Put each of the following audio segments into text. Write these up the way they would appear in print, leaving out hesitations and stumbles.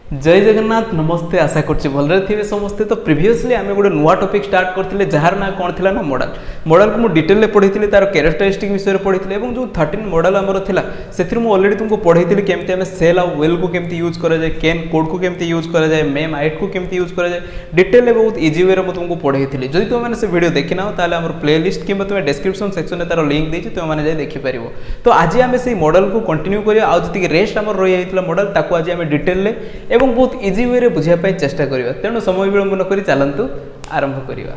जय जगन्नाथ नमस्ते आशा करछि भलरे थिबे समस्ते। तो प्रीवियसली आमे गोटे नुआ टॉपिक स्टार्ट करथिले जार ना कोन थिला ना मॉडल को मु डिटेल ले पढिथिले तार कैरेक्टरिस्टिक विषय रे पढिथिले एवं जो 13 मॉडल हमर थिला सेथिर मु ऑलरेडी तुमको पढैथिले केमते हमें सेल और वेल को केमते यूज करा जाय, कैन कोड को केमते यूज करा जाय, मेम आइट को केमते यूज करा जाय, डिटेल ले बहुत इजी वे रे मु तुमको पढैथिले। जदि तुम माने से वीडियो देखिना ताले हमर प्लेलिस्ट किबा तुम डिस्क्रिप्शन सेक्शन रे तार लिंक देछि तुम माने जाय देखि परिबो। तो आज आमे से मॉडल को कंटिन्यू करिया आ जति रेस्ट हमर रहि आइतला मॉडल ताको आज आमे डिटेल ले एवं बहुत इजी वे रे बुझिया पाई चेष्टा करिवा। तेणु समय विलंब न करी चलंतु आरंभ करिवा।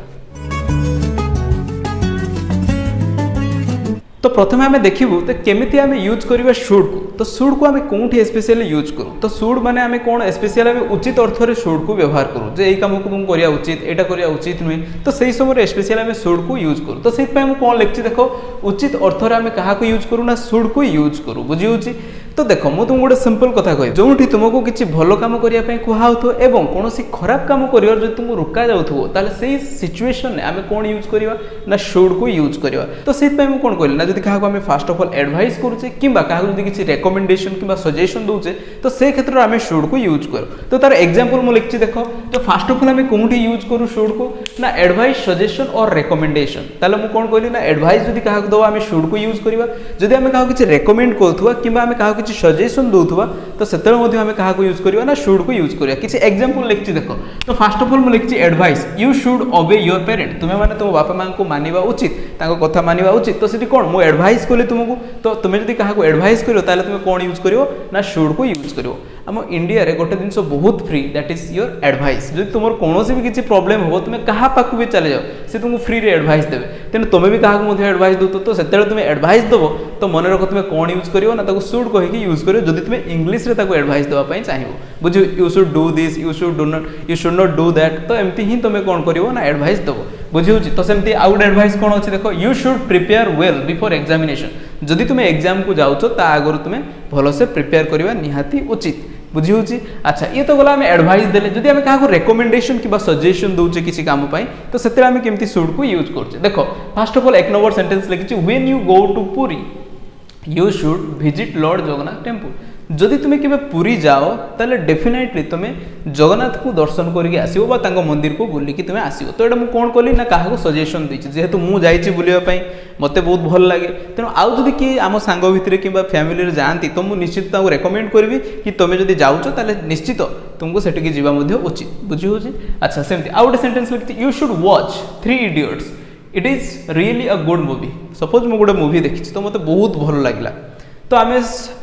तो प्रथम आम देखू तो केमिति आम यूज करवा शुड को। तो शुड को आम कौटी स्पेशली यूज करूँ तो शुड माने आम कौन स्पेशल आम उचित अर्थ में शुड को व्यवहार करूँ जे काम को तुम करिया उचित एटा करिया उचित नुहे। तो सही समय स्पेशल आम शुड को यूज करूँ। तो से कौन लिखी देख उचित अर्थ में आम क्या यूज करूँ ना शुड को यूज करूँ। बुझी। तो देख मुझे तुमको गोटे सिंपल कथा कह जो तुमको किसी भल कम करने कहु एवं कौन खराब कम कर तुमको रोक जाऊे से सिचुएशन में आम कौन यूज करवा ना शुड को यूज करवा। तो से कौन कहली ना जब क्या फास्ट ऑफ ऑल एडवाइस करुचे कि किसी रेकमेंडेशन कि सजेशन दूचे तो से क्षेत्र में आम शुड को यूज कर। तो तार एग्जांपल मुझे लिखी देख। तो फास्ट ऑफ ऑल आम कौटी यूज करूँ शुड को ना एडवाइस सजेशन और रेकमेंडेशन। ताले मुझे कौन कहली ना एडवाइस जब क्या दवा आम शुड को यूज करवा। जब आम क्या किसी रेकमेंड करुवा कि आम क्या किसी सजेशन दूथुवा तो सेते आम क्या यूज करवा ना शुड को यूज करवा। किसी एग्जांपल लिखी देख। तो फास्ट ऑफ ऑल मुझे लिखी एडवाइस यू शुड ओबे योर पेरेंट। तुम्हें माने तुम बापा माँ को मानिबा उचित कथा मानिबा उचित। तो सीटी कौन मुझे एडवाइस कली तुमको। तो तुम्हें जब क्या एडवाइस करो ताले तुम कौन यूज करो ना शुड को यूज करो। आम इंडिया रे गोटे जिनस बहुत free that is your advice. जो तुम कौन भी किसी प्रॉब्लम हो तुम्हें क्या पाक भी चले जाओ से तुमको फ्री रे एडवाइस देवे। तेणु तुम्हें भी क्या एडवाइस दो तो से तुम्हें एडवाइस दब तो मन रख तुम्हें कौन यूज करो ना शुड कहीकि यूज करो जब तुम्हें इंग्लिश रे एडवाइस देवाई चाहिए। बुझ you should do this you should not do that. तो एमती ही तुम्हें कौन करो ना एडवाइस दब। बुझे। तो सेमती आउ गोटे एडवाइस कौन अच्छे देख you should prepare well before examination. जदि तुम्हें एग्जाम को जाऊच ता आगर तुम्हें भलसे प्रिपेयर करवा निहाती उचित। बुझी। अच्छा ये तो गला एडवाइस देले। जदि आम क्या रेकमेंडेशन कि सजेशन दूचे किसी काम तो से आम केमती शुड को यूज करछे। देखो फास्ट ऑफ ऑल एक नंबर सेंटेंस लिखी when you go to Puri you should visit Lord Jagannath temple. जदि तुम्हें केबे पुरी जाओ ताले डेफिनेटली तुम्हें जगन्नाथ को दर्शन करके आसो मंदिर को बुलिकी तुम्हें आसो। तो ये मुझे कौन कली ना क्या सजेशन देती जेहेतु मुझे बुलापी मत बहुत भल लगे। तेणु आउ जदि किए आम सांग भितर कि फैमिली जाती तो मुझे निश्चित रेकमेंड करी कि तुम्हें जब जाऊच ताले निश्चित तुमको सेटिकी जीवा उचित। बुझी। अच्छा सेमती आउ गोटे सेंटेंस लिखी you should watch 3 idiots it is really a good movie. Suppose मुझे गोटे मूवी देखी तो मत बहुत भल लगे तो आम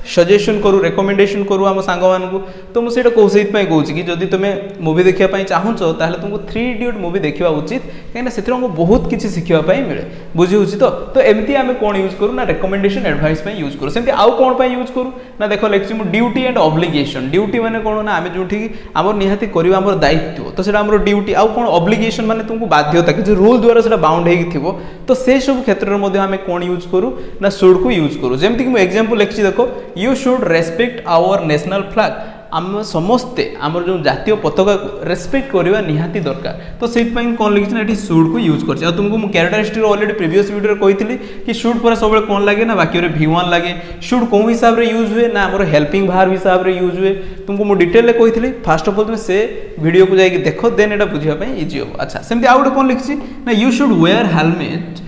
सजेशन करूँ रेकमेंडेशन करूँ आम सांग मानू। तो मुझे कहूँ से कहूँ कि जब तुम्हें मूवी देखा चाहूच ताहले तुमको 3 इडियट मूवी देखा उचित कहीं से बहुत किसी शिखापी मिले। बुझी। तो एमती आम कौन यूज करूँ ना रेकमेंडेशन एडवाइस यूज करूँ। सेमती आउ कौन यूज करूँ ना देख लिखी ड्यूटी एंड ऑब्लिगेशन। ड्यूटी माने कौन ना आम जो आम निहाती करवा आम दायित्व तो से ड्यूटी आउ कौन ऑब्लिगेशन माने तुमको बाध्यता कि रूल द्वारा से बाउंड हो तो से सब क्षेत्र में आम कौन यूज करूँ ना शुड को यूज करूँ। जमती कि एग्जांपल लिखी देखो you should respect our national flag. आम समस्ते आमर जो जातीय पताका को रेस्पेक्ट करवा निहाती दरकार। तो से कौन लिखी ना शुड को यूज कर। तुमको मुझे कैरेक्टरिस्टिक ऑलरेडी प्रीवियस वीडियो कही कि शुड पर सब कौन लगे ना बाकी V1 लगे। शुड कौन हिसाब से यूज हुए ना आम हेल्पिंग भार हिसाब से यूज हुए तुमको मुझे डिटेल कही। फास्ट ऑफ ऑल तुम से वीडियो को जाकि देख देन यहाँ बुझापी इजी हम। अच्छा सेमती आउ गोटे कौन लिखी ना you should wear helmet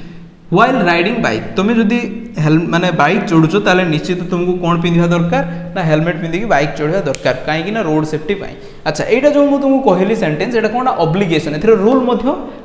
while riding bike. तुम्हें जदि माने बाइक चढ़ुच ताले निश्चित तुमको कौन पिंधा दरकार ना हेलमेट पिंधिकी बाइक चढ़ा दरकार कहीं ना रोड सेफ्टी पाई। अच्छा यहाँ जो मुझे तुमको कहली सेंटेंस ये कौन ऑब्लिगेशन ए रूल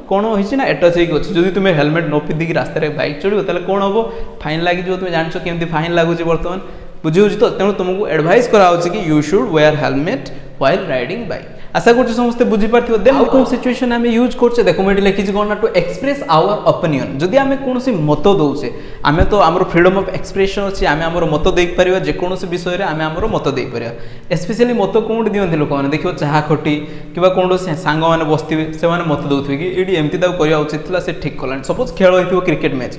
कौन होना अटैच होगी अच्छे। जब तुम्हें हेलमेट न पिंधिकी रास्तार बाइक चढ़ो ताले कौन हम फाइन लगे तुम्हें जानच केमती फाइन लगुच बर्तमान। बुझे। तो तेणु तुमको एडवाइस कराऊँ कि you should wear helmet while riding bike. आशा कर समस्ते बुझीपार। देन आउ कौन सिचुएशन आम यूज करछे देखो मैं लिखी कौन ना टू एक्सप्रेस आवर ओपिनियन। जदि आम कौन मत दौचे आम तो आम फ्रीडम ऑफ एक्सप्रेशन अच्छी आम आम मत दे पार जेकोसी विषय में आम आम मत दे पार। स्पेशली मत कौन दिखती लोक मैंने देखो चाह खटी कि कौन सांग मैंने बसवे से मत दौथे कि ये एमती करवा उचित से ठीक कला। सपोज खेल हो क्रिकेट मैच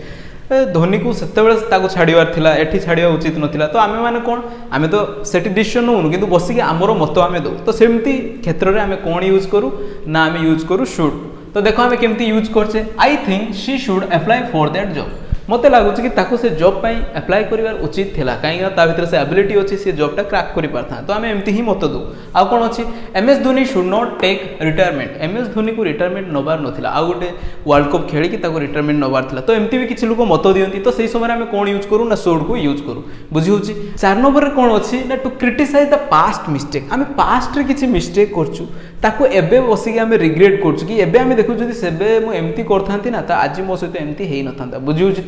धोनी को से छाड़ार था ये छाड़ा उचित नाला तो आम मैंने कौन आम तो से डिसीजन नौनु कि बसिक आमर मत आम दो। तो सेमती क्षेत्र में आम कौन यूज करूँ ना आम यूज करूँ शुड। तो देखो आम केमती यूज करछे I think she should apply for that job. मते लागुच कि ताको से जॉब पाई अप्लाई करिवार उचित थिला काई ता भीतर से एबिलिटी अछि से जॉबटा क्रैक करि पारथा तो आमे एमती ही मत दउ आ कोन अछि MS Dhoni should not take retirement MS Dhoni को रिटायरमेंट नबार नथिला आ गोटे वर्ल्ड कप खेली कि ताको रिटायरमेंट नबार थिला तो एमती भी किछि लोक मत दियंती तो सेही समय आमे कोन यूज करू ना शुड को यूज करू बुझी होछि 4 नंबर रे कोन अछि ना to criticise the past mistake आमे पास्ट रे किछि मिस्टेक करछु ताको एबे बसी के आमे रिग्रेट करछु कि एबे आमे देखु जदि सेबे मु एमती करथांती ना ता आज मो सहित एमती हेई नथांता बुझी होछि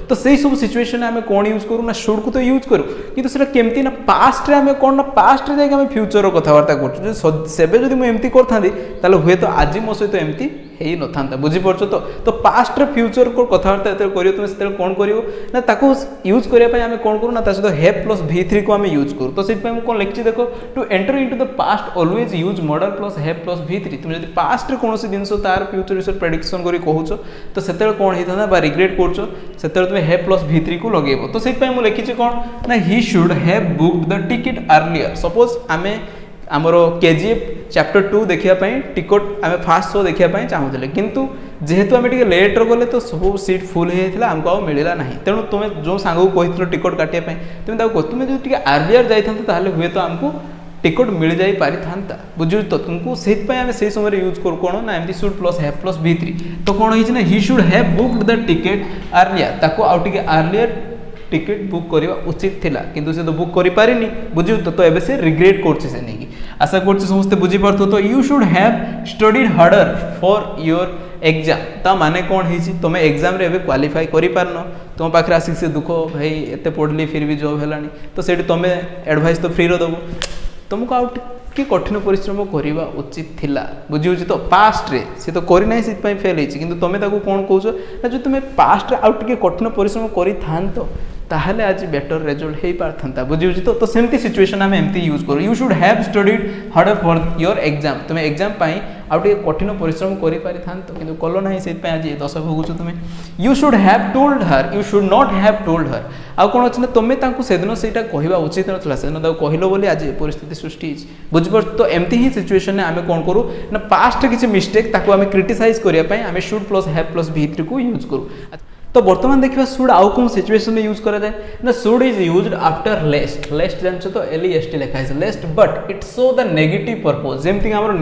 तो सेही सब सिचुएशन आमे कोन यूज करू ना शुड को तो यूज करू किंतु सेटा केमती ना पास्ट रे आमे कोन ना पास्ट रे जाके आमे फ्यूचर रो कथा वार्ता करछु सेबे जदि मु एमती करथांती ताले हुए तो आज मो सहित एमती हेई नथांता बुझी परछो तो पास्ट रे फ्यूचर को कथा वार्ता एते करियो तुम सेते कोन करियो ना ताको यूज करिया पय आमे कोन करू ना ता सहित हैव प्लस v3 को आमे यूज करू तो सेत पय मु कोन लिखछि देखो to enter into the past always use modal plus have plus v3 तुम जदि पास्ट रे कोनोसी दिनसो तार फ्यूचर विषय प्रेडिक्शन करी कहूछो तो सेते कोन हेइथाना बा रिग्रेट करछो सेते तुम हैव प्लस v3 को लगेबो तो सेत पय मु लिखछि कोन ना he should have booked the ticket earlier suppose आमे आमर केजीएफ चैप्टर 2 देखिया पई टिकट आमे फास्ट शो देखिया पई चाहुतले किंतु जेहेतु आमे टिके लेट रो गले तो सब सीट फुल हे थिला हमको आ मिलिला नाही तेनु तुमे जो सांगो कहितलो टिकट काटिया पई तुमे ताको तुमे जो टिके अर्लियर जाइथांत ताहले हुए तो हमको टिकट मिल जाई पारि थांता बुझु तो तुमको सेत पय आमे सेही समय यूज करू कोन ना एमटी should plus have plus v3 तो कोन हिच ना he should have booked the ticket earlier ताको आउ टिके अर्लियर टिकट बुक करवा उचित थिला किंतु से तो बुक करि पारिनी बुझियो तो एबे से रिग्रेट करछि से नेकी आशा करछि समस्त बुझि पारथो तो you should have studied harder for your exam ता माने कोन हिची तुमे एग्जाम रे एबे क्वालिफाई करि पारनो तुम पाखरे आसी से दुखो भाई एते पढली फिर भी जॉब हेलानी तो सेठी तुमे एडवाइस तो फ्री रो दबो तुमको आउट कि कठिन परिश्रम करवा उचित थिला बुझी होछि तो पास्ट रे से तो करि नै सित पय फेल हिची किंतु तुमे ताको कोन कहउछो ना जो तुमे पास्ट रे आउट के कठिन परिश्रम करि थांतो ताहले आज बेटर रिजल्ट हे पारथंता बुझी होछि तो सेमती सिचुएशन आमे एमती यूज करू you should have studied harder for your exam तुमे एग्जाम पई आउटे कठिन परिश्रम करि पारि थांतो किंतु कलो नाही सेत पय आज 10 भोगुछो तुमे you should have told her you should not have told her आ कोन अछि ना तुमे तांको सेदिनो सेटा कहिबा उचित नथला सेदिनो ताको कहिलो बोली आज परिस्थिति सृष्टि हिच बुझबर तो एमती ही सिचुएशन ने आमे कोन करू ना पास्ट किछि मिस्टेक ताको आमे क्रिटिसाइज करिया पई आमे should plus have plus v3 को यूज करू तो वर्तमान देखिबा शुड आउ कोन सिचुएशन में यूज करा जाय ना should is used after lest lest जानछो तो lest लिखा है lest but it show the negative purpose जेमति हमर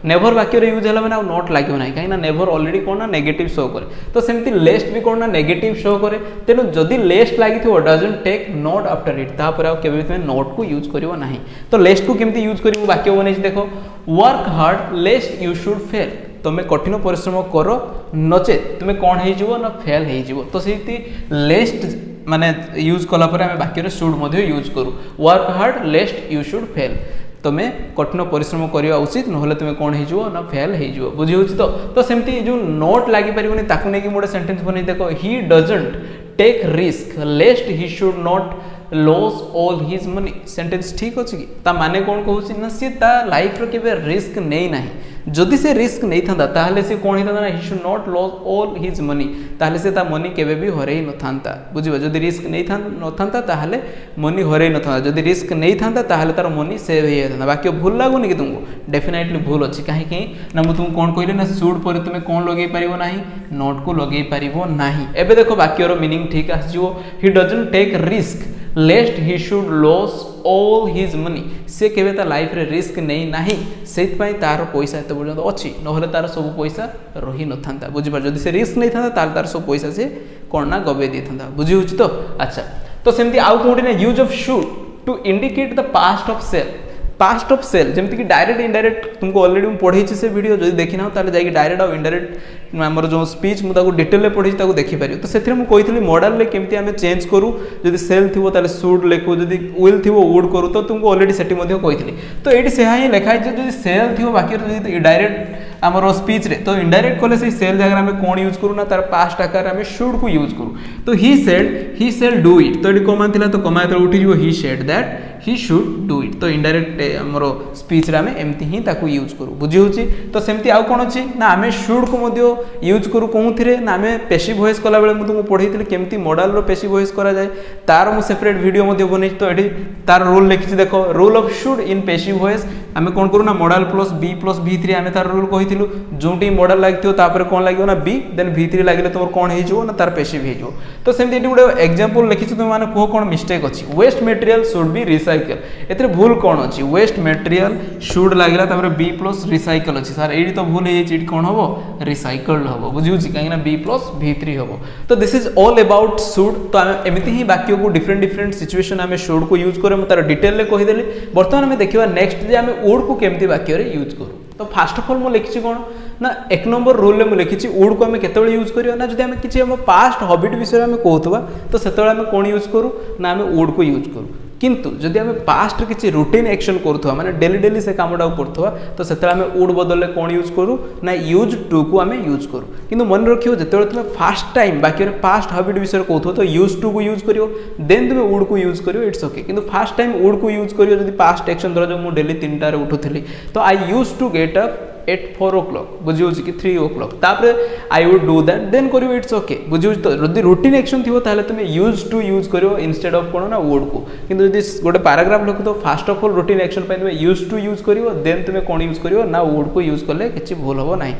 नेवर वाक्य रे यूज हला माने नॉट लागियो नाही काई ना नेवर ऑलरेडी कोन ना नेगेटिव शो करे तो सेमति लेस्ट भी कोन ना नेगेटिव शो करे तेनो जदी लेस्ट लागि though doesn't take not after it ता पर आ केबे तुमे नॉट को यूज करिवो नाही तो लेस्ट को केमति यूज करिवो वाक्य बनै देखो work hard लेस्ट you should fail तुमे कठिन परिश्रम करो नचे तुमे कोन हे जिवो ना फेल हे जिवो तो सेति लेस्ट माने यूज कला पर हमें वाक्य रे शुड मध्ये यूज करू work hard लेस्ट you should fail तुमे कठिन परिश्रम करिवा उचित नहले तुमे कोन हे जिवो ना फेल हे जिवो बुझी होछि तो सेमति जो नोट लागि परिबोनी ताकु नै कि मोडे सेंटेंस बनै देखो he doesn't take risk lest he should not loss all his money sentence ठीक अछि कि ता माने कोन कहउछि ना से ता लाइफ रो केबे रिस्क नै नाही जदि से रिस्क नहीं था ताहले से कोन हिता ना he should not loss all his money ताहले से ता मनी केबे भी हरै न थांता बुझिबा जदि रिस्क नहीं था न थांता ताहले मनी हरै न थांता जदि रिस्क नहीं थांता ताहले तार मनी सेव हे थांता वाक्य भूल लागुनी कि तुमको डेफिनेटली भूल अछि काहे कि ना मु तुम कोन कहले ना शुड पर तुमे कोन लगै परिबो नाही नॉट को लगै परिबो नाही एबे देखो वाक्य रो मीनिंग ठीक आसीजो he doesn't take risk lest he should loss all his money से केबे ता लाइफ रे रिस्क नहीं नाही सेत पई तार पैसा एते पर्यंत अछि नहले तार सब पैसा रही न थांता बुझि पार जदी से रिस्क नहीं थांता तार सब पैसा से कोन ना गबे दी थांता बुझि होछि तो अच्छा तो सेमती आउ कोठी ना use of should to indicate the past of shall जेमति कि डायरेक्ट इनडायरेक्ट तुमको ऑलरेडी हम पढै छी से वीडियो जदी देखि ना ताले जाई डायरेक्ट और इनडायरेक्ट हमर जो स्पीच मु ताको डिटेल ले पढै छी ताको देखि पारियो तो सेथरे मु कहितली मॉडल ले केमति हमें चेंज करू जदी सेल थिवो ताले शुड लेखो जदी विल थिवो वुड करू तो तुमको ऑलरेडी सेटी मध्ये कहितली तो एडी से हाई लेखा है जदी सेल थिवो बाकी जदी डायरेक्ट हमर स्पीच रे तो इनडायरेक्ट कोले से सेल जगह में कोन यूज करू ना तार पास्ट आकार में शुड को यूज करू तो ही सेड डू इट तो एडी कमान थिला तो कमाय तो उठी जो ही said that he should do it. तो इनडायरेक्ट आमर स्पीच रे आम एमती ही ताकू यूज करू बुझी होची। तो सेमती आउ कोन अछि ना आम शुड को मध्य यूज करू कोउथिरे ना आम पैसिव वॉइस कला बेले मु तुमको पढैथिले केमती मॉडल रो पैसिव वॉइस करा जाय तार मु सेपरेट वीडियो मध्य बनै। तो एठी तार रूल लिखि देखो rule of should in passive voice आम कोन करू ना मॉडल प्लस V+V3 आम तार रूल कहिथिलु जोटी मॉडल लागथियो तापर कोन लागियो ना बी देन V3 लागिले तोर कोन हे जो ना तार पैसिव हे जो। तो सेमती एठी गुडे एग्जांपल लिखि तुम माने को कोन मिस्टेक अछि waste material should be recycle एतरे भूल कोन अछि वेस्ट मटेरियल शुड लागिला तापर B+ रिसाइकल अछि सर एठी तो भूल हे एठी कोन हबो रिसाइकल्ड हबो बुझिउ छी काहे ना B+V3 हबो। तो this is all about should. तो आम एमिति ही वाक्य को डिफरेंट सिचुएशन आम शुड को यूज करे तार डिटेल रे कहि देली। वर्तमान आम देखिबा नेक्स्ट जे आम वुड को केमती वाक्य रे यूज करू। तो फर्स्ट ऑफ ऑल मु लिखिछि कोन ना एक नंबर रूल रे मु लिखिछि वुड को आम केतेबेले यूज करियो ना जदि आम किछि हम पास्ट हॉबिट विषय आम कहतबा तो सेतेबेले आम कोन यूज करू ना आम वुड को यूज करू। किंतु जदि आम पास्ट किछि रूटीन एक्शन करथवा माने डेली से कामडा करथवा तो सेतेबेले आम वुड बदले कोन यूज करू ना यूज टू को आम यूज करू। किंतु मन रखियो जतेबेले तुमे फर्स्ट टाइम वाक्य रे पास्ट हॉबिट विषय कहथो तो यूज टू को यूज करियो देन तुमे वुड को यूज करियो इट्स ओके। किंतु फर्स्ट टाइम वुड को यूज करियो जदि पास्ट एक्शन धर जो मु डेली 3टा रे उठुथली तो I used to get up at 4 o'clock बुझियो कि 3 o'clock तापर I would do that then करियो इट्स ओके बुझियो। तो जदि रूटीन एक्शन थिवो ताले तुमे यूज टू यूज करियो इंस्टेड ऑफ कोन ना वुड को। किंतु जदि गोटे पैराग्राफ लिखो तो first of all routine action पे तुमे यूज टू यूज करियो देन तुमे कोन यूज करियो ना वुड को यूज करले किछि भूल होबो नाही।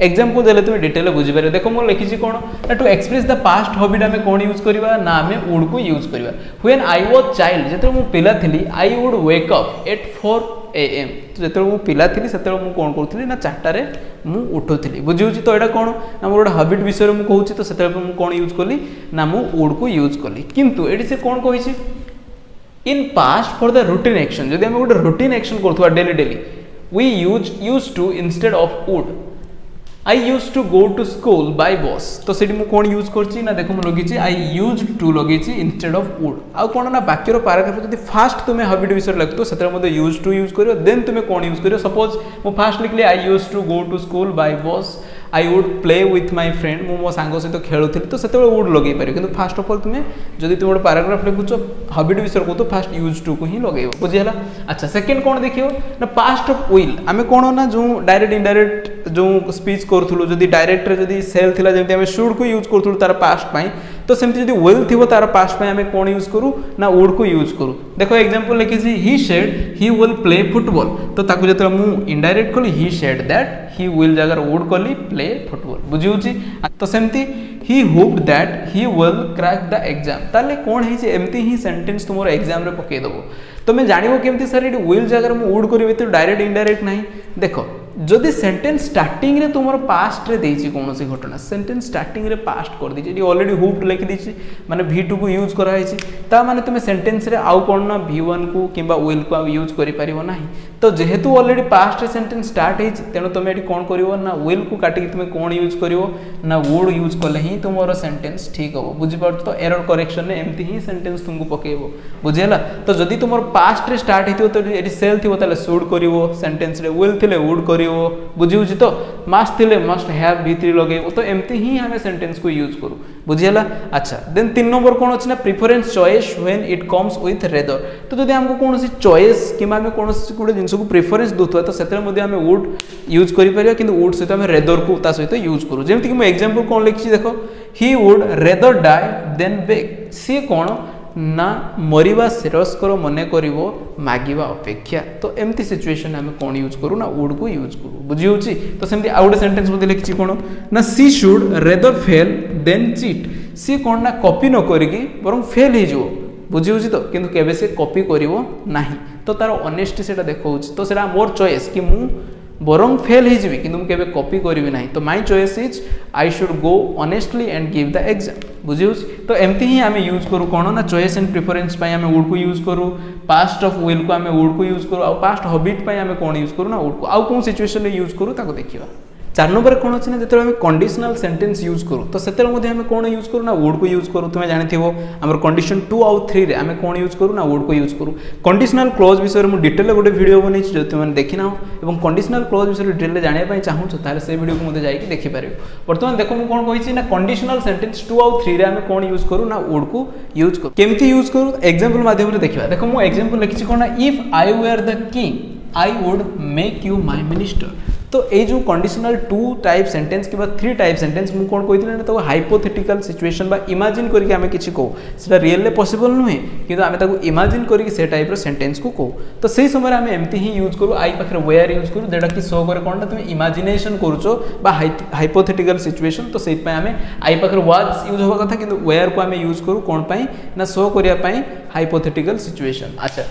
एग्जांपल देले तुमे डिटेल बुझि पारे देखो मो लिखिछि कोन ना to express the past habit आमे कोन यूज करबा ना आमे वुड को यूज करबा। व्हेन आई वाज चाइल्ड जते मु पिला थिली I would wake up at 4 AM तो जते मु पिला थिली सेते मु कोन करथली ना 4टा रे मु उठुथली बुझिउछि। तो एटा कोन ना मोर हॉबिट विषय मु कहूछि तो सेते मु कोन यूज करली ना मु वुड को यूज करली। किंतु एडी से कोन कहिछि in past for the routine action जदि हम गोटे रूटीन एक्शन करथवा daily we use to instead of would I use to go to school by bus. तो सेठी मु कोन यूज करछि ना देखो मु लगिछि आई यूज टू लगिछि इंस्टेड ऑफ वुड। आ कोन ना वाक्य रो पैराग्राफ जदि फास्ट तुमे हॉबिट विषय लिखतो सेते मध्ये यूज टू यूज करियो देन तुमे कोन यूज करियो। सपोज मु फास्ट लिखले I use to go to school by bus I would play with my friend मो सांग सहित खेलुथि तो सेते वुड लगे पारे। किंतु फास्ट ऑफ ऑल तुमे जदि तुम गोटे पैराग्राफ लिखुछ हॉबिट विषय को तो फास्ट यूज टू को ही लगेबो बुझिहला। अच्छा सेकंड कोन देखियो ना पास्ट ऑफ विल आमे कोन ना जो डायरेक्ट इनडायरेक्ट जो स्पीच करथुलु जदि डायरेक्ट रे जदि सेल थिला जेमति आमे शुड को यूज करथुलु तार पास्ट पई तो सेमति जदि विल थिबो तार पास्ट पई आमे कोन यूज करू ना वुड को यूज करू। देखो एग्जांपल लिखिछि he said he will play football तो ताकू जते मु इनडायरेक्ट कली he said that he will जगर वुड कली प्ले फुटबॉल बुझिउछि। तो सेमति he hoped that he will crack the exam ताले कोन हे जे एमति ही सेंटेंस तुमरो एग्जाम रे पके दबो। तुमे जानिबो केमति सर एडी विल जगर मु वुड करबे तो डायरेक्ट इनडायरेक्ट नाही। देखो जदि सेंटेंस स्टार्टिंग रे तुमरो पास्ट रे देछि कोनोसी घटना सेंटेंस स्टार्टिंग रे पास्ट कर दिछि एडी ऑलरेडी होप्ड लिख दिछि माने V2 को यूज करा हैछि ता माने तुमे सेंटेंस रे आउ कोन ना V1 को किबा विल को यूज करि परिबो नाही। तो जेहेतु ऑलरेडी पास्ट रे सेंटेंस स्टार्ट हैछि तेनो तुमे एडी कोन करिवो ना विल को काटि कि तुमे कोन यूज करिवो ना वुड यूज करले ही तुमरो सेंटेंस ठीक हो बुझि पड़त। तो एरर करेक्शन ने एमति ही सेंटेंस तुमको पकेबो बुझिहला। तो जदि तुमरो पास्ट रे स्टार्ट हेतियो तो एडी सेल थिबो ताले शुड करिवो सेंटेंस रे विल थिले वुड करिवो बुझिउछि। तो मस्ट थिले मस्ट हैव V3 लगेबो तो एमति ही हमें सेंटेंस को यूज करू बुझिहला। अच्छा देन 3 नंबर कोन अछि ना preference choice when it comes with rather. तो जदि हमको कोनोसी चॉइस किबा हम कोनोसी गुडे जिंस को प्रेफरेंस दोथवा तो सेतरे मध्ये हम वुड यूज करि परिया किंतु वुड सहित हम रेदर को ता सहित यूज करू। जेमति कि मैं एग्जांपल कोन लिखछि देखो he would rather die than beg सी कोन ना मरिबा श्रेयस्कर मने करिवो मागिबा अपेक्षा। तो एमती सिचुएशन हम कोन यूज करू ना वुड को यूज करू बुझिउछि। तो सेमती आ गुडे सेंटेंस मध्ये लिखछि कोन ना she should rather fail than cheat सी कोन ना कॉपी न करिकि बरं फेल हे जो बुझिउछि। तो किंतु केबे से कॉपी करिवो नाही तो तार ऑनेस्टी सेटा देखौछि। तो सेटा मोर चॉइस कि मु बरं फेल ही जीवी किंतु केबे कॉपी करिवि नाही। तो my choice is I should go honestly and give the exam बुझिउछि। तो एमती ही आमे यूज करू कोन ना चॉइस एंड प्रेफरेंस पय आमे वुड को यूज करू पास्ट ऑफ विल को आमे वुड को यूज करू आ पास्ट हॉबिट पय आमे कोन यूज करू ना वुड को आ कोन सिचुएशन रे यूज करू ताको देखिबा। 4 नंबर कौन अच्छे ना जो कंडीशनल सेंटेंस यूज करूँ तो से आम कौन यूज करूँ ना वुड को यूज करूँ तुम्हें जानी आम कंडीशन 2 आउ 3 आम कौन यूज करूँ ना वुड को यूज करूँ कंडीशनल क्लोज विषय में डिटेल गोटे वीडियो बनई जो तुमने देखी ना और कंडीशनल क्लोज विषय डिटेल जानापी चाहूँ ताले से वीडियो को जाकि देखिपार बर्तमान देख मुझे कौन कही ना कंडीशनल सेंटेंस 2 आउ 3 आम कौन यूज करूँ ना वुड को यूज करूँ केमती यूज करूँ एग्जांपल माध्यम देखा देख मुझे एग्जांपल लिखी कौन ना if I were the king I would make you my minister तो ये जो कंडीशनल 2 टाइप सेंटेंस कि 3 टाइप सेंटेंस मुझे कौन कही ना तो हाइपोथेटिकल सिचुएशन बा इमेजिन करके आमे किछि कहू सेटा रियल पॉसिबल नुहे किंतु आमे ताको इमेजिन करके से टाइप रो सेंटेंस को कहू तो सही समय आमे एमती ही यूज करू आई पाखरे वेयर यूज करू जेटा कि शो करे कोनटा तुम इमेजिनेशन करूचो बा हाइपोथेटिकल सिचुएशन तो सेहि पय आमे आई पाखरे वाज यूज होबा कथा किंतु वेयर को आमे यूज करू कोन पय ना शो करिया पय हाइपोथेटिकल सिचुएशन अच्छा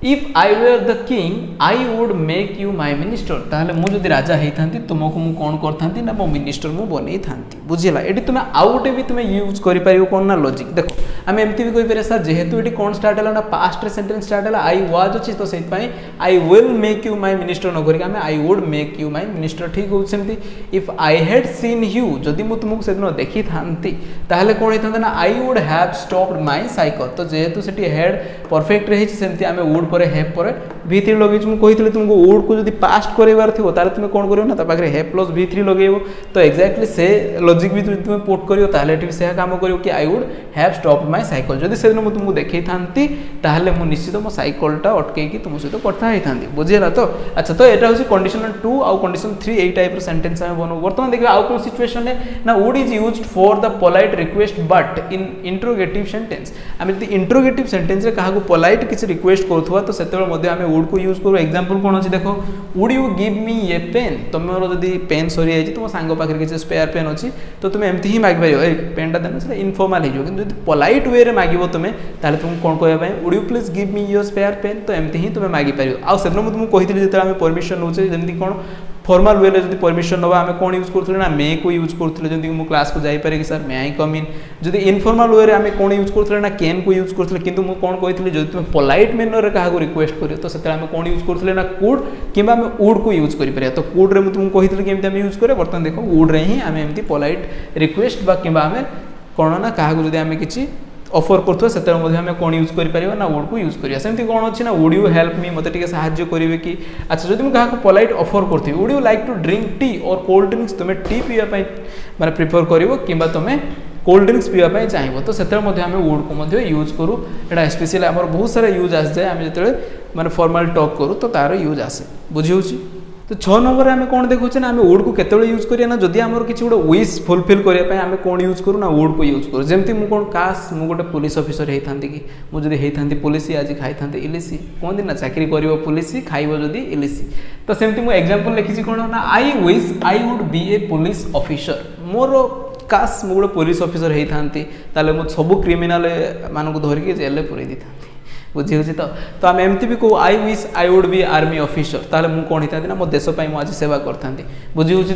if I were the king I would make you my minister ताहले मु जदि राजा होता तुमको मु कौन करथांती ना मो मिनिस्टर मु बनै थांती बुझिला एटी तुम आउ गोटे भी तुम यूज कर पारियो कोन ना लॉजिक देखो आम एमती भी कहि पारे सर जेहेतु एटी कौन स्टार्ट हला ना पास्ट रे सेंटेंस स्टार्ट हला आई वाज अछि तो सेहि पय I will make you my minister न करिक आम आई would make you my minister ठीक हो सेमती if I had seen you जदि मु तुमको सेदिन देखि थांती ताहले कोन हेता ना I would have stopped my cycle तो जेहेतु सेठी हेड परफेक्ट रही सेमती आम वुड पर हैव पर v3 लगेज मु कहितले तुमको वुड को जदि पास्ट करबार थिबो ताले तुम कोन करियो ना ता पाखरे हैव प्लस v3 लगेइबो तो एक्जेक्टली से लॉजिक भी तुम पुट करियो ताले एठी से काम करियो कि I would have stopped my cycle जदि से दिन मु तुमको देखै थांती ताले मु निश्चित मो साइकिलटा अटकै कि तुम सहित कथा हेई थांती बुझिला तो अच्छा तो एटा होसी कंडीशनल 2 आ कंडीशन 3 एई टाइप रो सेंटेंस हम बनउ वर्तमान देखिबा आ कोन सिचुएशन है ना would is used for the polite request but in interrogative sentence आमे जदि इंट्रोगेटिव सेंटेंस रे काहा को पोलाइट किछ रिक्वेस्ट करथुवा तो सेते मध्य आम वुड को यूज करूँ एग्जांपल कौन अच्छी देख would you give me a pen तुम जब पेन सरी जाए तुम सांग पाखे किसी स्पेयर पेन अच्छी तो तुम एमती ही मागिपार ए पेनटा देना से इनफॉर्मल हो कि पोलाइट वे रे मागिबो तुमे ताले तुम कौन कहबा would you please give me your spare pen तो एमती ही तुम मागिपार आ से तुमको कही जो आम परमिशन नौचे जमी कौन फॉर्मल वे जब परमिशन नवा आम कौन यूज करूँ ना मे को यूज करूँ जमी मुझे क्लास को जापर कि सर मे आई कम इन जब इनफॉर्मल वे आम कौन यूज करूँ ना कैन को यूज करूँ किंतु मुझे कौन कही जब तुम पोलाइट मैनर क्या रिक्वेस्ट कर तो से आम कौन यूज करूँ ना कुड कि आम वुड को यूज कर तो कुड रे तुमको कही कि आम यूज करें बर्तमान देख वुड रे ही आम एमती पोलाइट रिक्वेस्ट बा कि आम कौन ना क्या जब आम किसी ऑफर करथो सेते मध्ये हमें कोन यूज करि परिबा ना वुड को यूज करिया सेमति कोन अछि ना वुड यू हेल्प मी मते टिके सहाय्य करिवे कि अच्छा जदि हम कहा को पोलाइट ऑफर करथि would you like to drink tea or cold drinks तुमे टी पिया पई माने प्रिफर करिवो किबा तुमे कोल्ड ड्रिंक्स पिया पई चाहिबो तो सेते मध्ये हमें वुड को मध्ये यूज करू एटा स्पेशली हमर बहुत सारा यूज आस जाय हम जतले माने फॉर्मल टॉक करू तो तार यूज आसे बुझी होछि तो 6 नंबर आम कौन देखुचे ना आम वुड को केतବେଳେ यूज करिया ना जदि आमर किछि गोटे विश फुलफिल करिया पय आम कौन यूज करू ना वुड को यूज करू जेमति मु कोन काश मु गोटे पुलिस ऑफिसर हेइथांती कि मु जदि हेइथांती पुलिस आज खाइथांती इलिसी कोन दिन ना चाकरी करिवो पुलिस खाइबो जदि इलिसी तो सेमति मु एग्जांपल लिखिछि कोन ना I wish I would be a police officer मोर काश मु गोटे पुलिस ऑफिसर हेइथांती ताले मु सब क्रिमिनल मानको धरि के जेल पुरै दिथांती बुझी होची तो आम एमती भी कहू आई wish I would B army officer ताले मु कोन हिता ना मो देश पई मु आज सेवा करथांती बुझी होची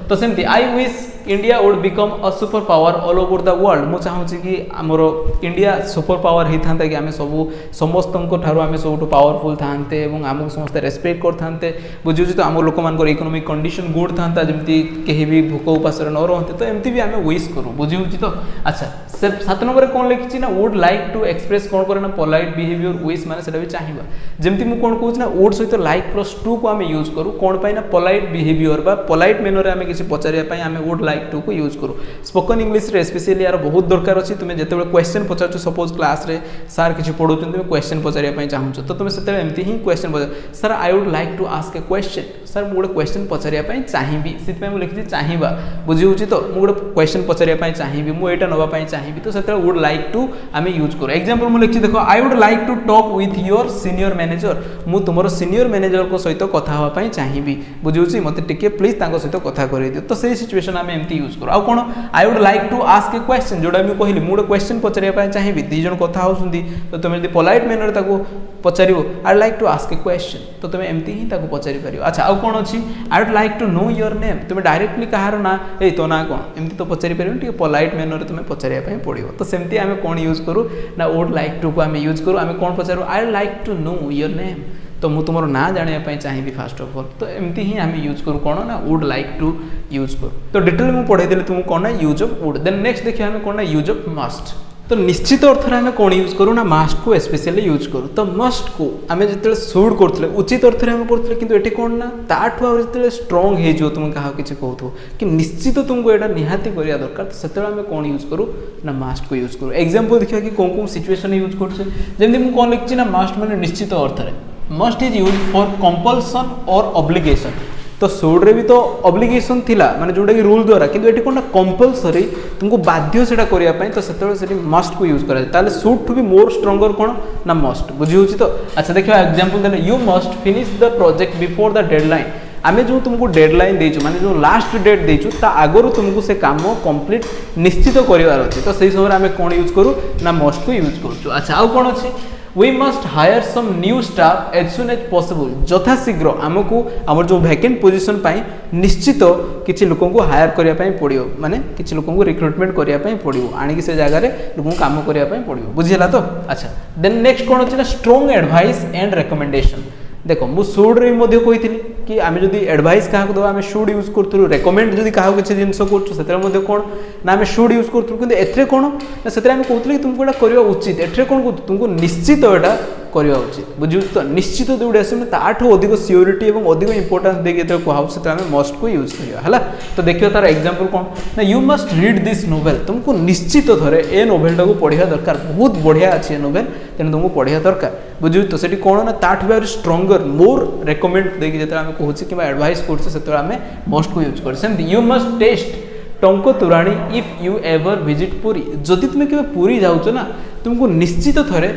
तो सेमती I wish India would become a super power all over the world मु चाहूची कि हमर इंडिया सुपर पावर हेइथांता कि आमे सब समस्तनको ठारो आमे सबटु पावरफुल थांते एवं हमको समस्त रेस्पेक्ट करथांते बुझी होची तो हम लोक मानकर इकोनॉमिक कंडीशन गुड थांता जेमती केही भी भूख उपास न रहते तो एमती भी आमे विश करू बुझी होची तो अच्छा 7 नंबर कौन लिखी ना वुड लाइक टू एक्सप्रेस कौन करे ना पोलाइट बिहेवियर विश माने सेटा भी चाहिबा जेमती मु कोन कहू ना वुड सहित लाइक प्लस 2 को आमे यूज करू कोन पाई ना पोलाइट बिहेवियर बा पोलाइट मैनर रे आमे किछि पचारिया पाई आमे वुड लाइक 2 को यूज करू स्पोकन इंग्लिश रे स्पेशली यार बहुत दरकार अछि तुमे जेतेबे क्वेश्चन पचारछु सपोज क्लास रे सर किछि पढौछन तुमे क्वेश्चन पचारिया पाई चाहूछ तो तुमे सेते एमती ही क्वेश्चन पचार sir I would like to ask a question sir मु गोटे क्वेश्चन पचारिया पाई चाहिबी सित पे मु लिखि चाहिबा बुझी होची तो मु गोटे क्वेश्चन पचारिया पाई चाहिबी मु एटा नबा पाई चाहिबी तो सेते वुड लाइक टू आमे यूज करू एग्जांपल मु लिखि देखो I would like to talk with your senior manager मु तुमरो सीनियर मैनेजर को सहित कथा हवा पाई चाहिबी बुझी होची मते टिके प्लीज ताको सहित कथा करै दियो तो सेही सिचुएशन आमे एमती यूज करू आ कोन I would like to ask a question जोडा मी कहली मु गोटे क्वेश्चन पचारिया पाई चाहिबी दी जण कथा होसुंदी तो तुमे जदी पोलाइट मैनर ताको पचारियो I would like to ask a question तो तुमे एमती ही ताको पचारि परियो अच्छा आ कोन अछि I would like to know your name तुमे डायरेक्टली कहार ना ए तो ना कोन एमती तो पचारि परियो टिके पोलाइट मैनर तुमे पचारिया पाई पड़ियो तो सेमती आमे कोन यूज करू ना वुड लाइक टू को आमे यूज करू आमे कोन पचारू I would like to know your name तो मुझे तुम ना जानापी चाहिए फास्ट ऑफ ऑल तो एमती ही आम यूज करूँ कौन ना वुड लाइक टू यूज करूँ तो डिटेल मुझे पढ़े तुमको कौन ना use of would then next देखिए आम कौन ना यूज ऑफ मस्ट तो निश्चित अर्थ में आम कौन यूज करूँ ना मस्ट को स्पेशली यूज करूँ तो मस्ट को आम जो सुड करते उचित अर्थ में करते कि ये कौन ना ताठू जो स्ट्रंग हो तुम क्या किसी कहू कि निश्चित तुमको यहाँ निहाती करवा दरकार तो से आम कौन यूज करूँ ना मस्ट को यूज करूँ एग्जांपल देखिए कि कौन कौन सिचुएशन यूज करते मुझे कौन लिखी ना मस्ट मैंने निश्चित अर्थ में must is use for compulsion और ऑब्लिगेशन तो सुड रे भी तो ऑब्लिगेशन थिला माने जोटा कि रूल द्वारा किंतु एठी कोन कंपल्सरी तुमको बाध्य सेटा करिया पई तो सेते मस्ट को यूज करा ताले should to be more stronger कोन ना मस्ट बुझी होची तो अच्छा देखियो एग्जांपल देले you must finish the project before the deadline आमे जो तुमको डेडलाइन देचु माने जो लास्ट डेट देचु ता आगरो तुमको से काम कंप्लीट निश्चित करिवार अछि तो सही समय आमे कोन यूज करू ना मस्ट को यूज करछु अच्छा आउ कोन अछि we must hire some new staff as soon as possible जथा शीघ्र आमको आम जो वैकेंट पोजीशन पाई निश्चित किसी लोगों को हायर करिया पई पड़ियो माने किसी लोगों को रिक्रुटमेंट करिया पई पड़ियो आनी कि से जगह रे लोगों को काम करिया पई पड़ियो बुझिला तो अच्छा देन नेक्स्ट कोन अछि ना स्ट्रांग एडवाइस एंड रिकमेंडेशन देखो मु शुड रे मध्य कहिथिली कि आमे जदी एडवाइस काहा को दो आमे शुड यूज करथुरु रेकमेंड जदी काहा किछि जिंस करछु सेतरा मध्य कोन ना आमे शुड यूज करथुरु किंतु एथरे कोन ना सेतरा आमे कहथुली तुमको एटा करिवा उचित एथरे कोन तुमको निश्चित एटा करिवा उचित बुझु तो निश्चित जोडे आसे ताठो अधिक सियोरिटी एवं अधिक इंपोर्टेंस देके एते कहउ सेतरा आमे मस्ट को यूज करिवा हला तो देखियो तार एग्जांपल कोन ना you must read this novel तुमको निश्चित थरे ए नोवेल टाको पढिया दरकार बहुत बढ़िया अछि ए नोवेल तेन तुमको पढिया दरकार बुझु तो सेठी कोन ना ताठ बार स्ट्रॉन्गर मोर रेकमेंड देके जेता आमे कहउछि कि एडवाइस करछि सेतरा आमे मस्ट को यूज कर सेम यू मस्ट टेस्ट टंको तुराणी if you ever visit Puri जदि तुम केबे पुरी जाउछ ना तुमको निश्चित थरे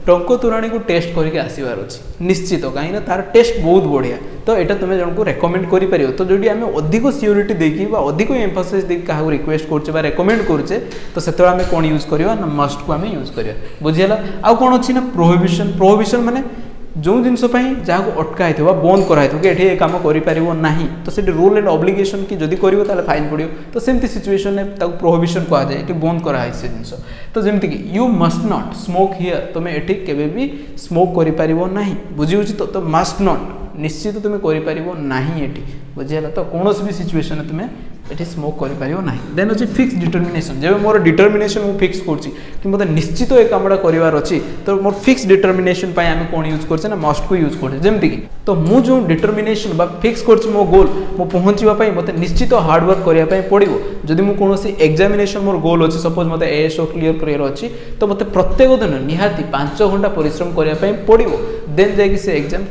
टंको तुराणी को टेस्ट करके आसीबार अछि निश्चित कहीं ना तार टेस्ट बहुत बढ़िया तो एटा तुम जन को रेकमेंड करि परियो तो जोडी आमे अधिक सियोरिटी देकी बा अधिक एम्फासिस देकी काहा रिक्वेस्ट करछे बा रेकमेंड करछे तो सेतरा आमे कोन यूज करियो ना मस्ट को आमे यूज करियो बुझियला आ कोन अछि ना प्रोहिबिशन माने जो जिनस जहाँ को अटका है बंद कराई कि ये कम कर तो से रूल एंड ऑब्लिगेशन कि जदि कर फाइन पड़ो तो सेमती सिचुएशन में प्रोहिबिशन कह जाए ये बंद कराई से जिनस तो जमीक you must not smoke here तुम ये केवे भी स्मोक कर बुझी तो मस्ट नॉट निश्चित तुम कर बुझीगला तो कौन भी सिचुएशन में तुम्हें ये स्मोक कर देन अच्छे फिक्स डिटर्मिनेशन जब मोर डिटर्मिनेशन मुझे फिक्स कर मतलब निश्चित ये कामटा करार अच्छी तो मोर फिक्स डिटर्मिनेशन आम कौन यूज कर मस्ट को यूज कर जमीक तो मुझे जो डिटर्मिनेशन फिक्स कर मो गोल मो पहुँचापी मत निश्चित हार्डवर्क करने पड़ो जदि मुझे कौन एग्जामिनेशन मोर गोल अच्छे सपोज मत एएसओ क्लीयर कर अच्छी तो मत प्रत्येक दिन निहाती 5 घंटा परिश्रम करने पड़ो देन जाकि से एग्जाम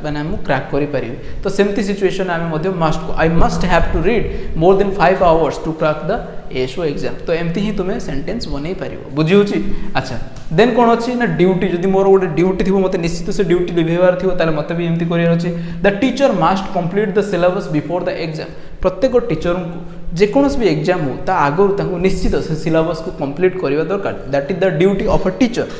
मैंने क्रैक करें तो सेमती सिचुएशन आम must I must have to read more than 5 hours to crack the ASO exam तो एमती ही तुम्हें सेंटेंस बन पार बुझी होची अच्छा देन कौन अच्छी ना ड्यूटी जदि मोर गोटे ड्यूटी थी मत निश्चित से ड्यूटी लिभेबार थी मत भी एमती कर the teacher must complete the syllabus before the exam प्रत्येक टीचर को जेकोसी भी एग्जाम हो ता आगु निश्चित से सिलेबस को कंप्लीट करवा दरकार that is the duty of a teacher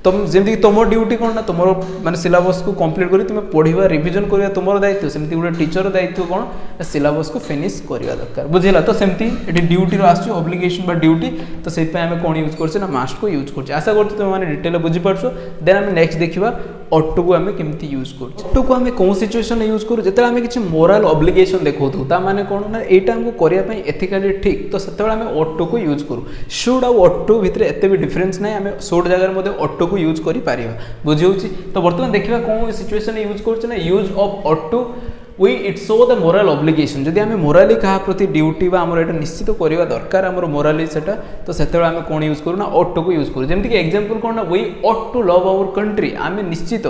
तुम जमीक तुम ड्यूटी कौन ना तुम माने सिलेबस को कंप्लीट कर तुम पढ़ा रिविजन करवा तुम दायित्व सेमती गोटे टीचर दायित्व कौन सिलेबस को फिनिश करवा दरकार बुझेगा तो सेमती ये ड्यूटी आस ऑब्लिगेशन बा ड्यूटी तो से आम कौन यूज कर मस्ट को यूज कर आशा कर तुम मैंने डिटेल बुझीपार देन आम नेक्स्ट देखा ऑटो को आम केमती यूज कर ऑटो को आम कौन सिचुएशन यूज करूँ जो आम किसी मोराल ऑब्लिगेशन देखो ताने कौन ना यहाँ आमको करने एथिकली ठीक तो से आम ऑटो को यूज करूँ शुड आउ ऑटो भितर एत भी डिफरेन्स ना आम शुड जगह ऑटो को यूज कर बुझी होची तो बर्तमान देखा कौन सिचुएशन यूज कर use of ought to we it show the moral obligation जदि आम मोराली क्या प्रति ड्यूटी आमर ये निश्चित करवा दरकार आम मोराली से तो से आम कौन यूज करूँ ना ऑटो को यूज करूँ जमीक एग्जांपल कौन ना we ought to love our country आम निश्चित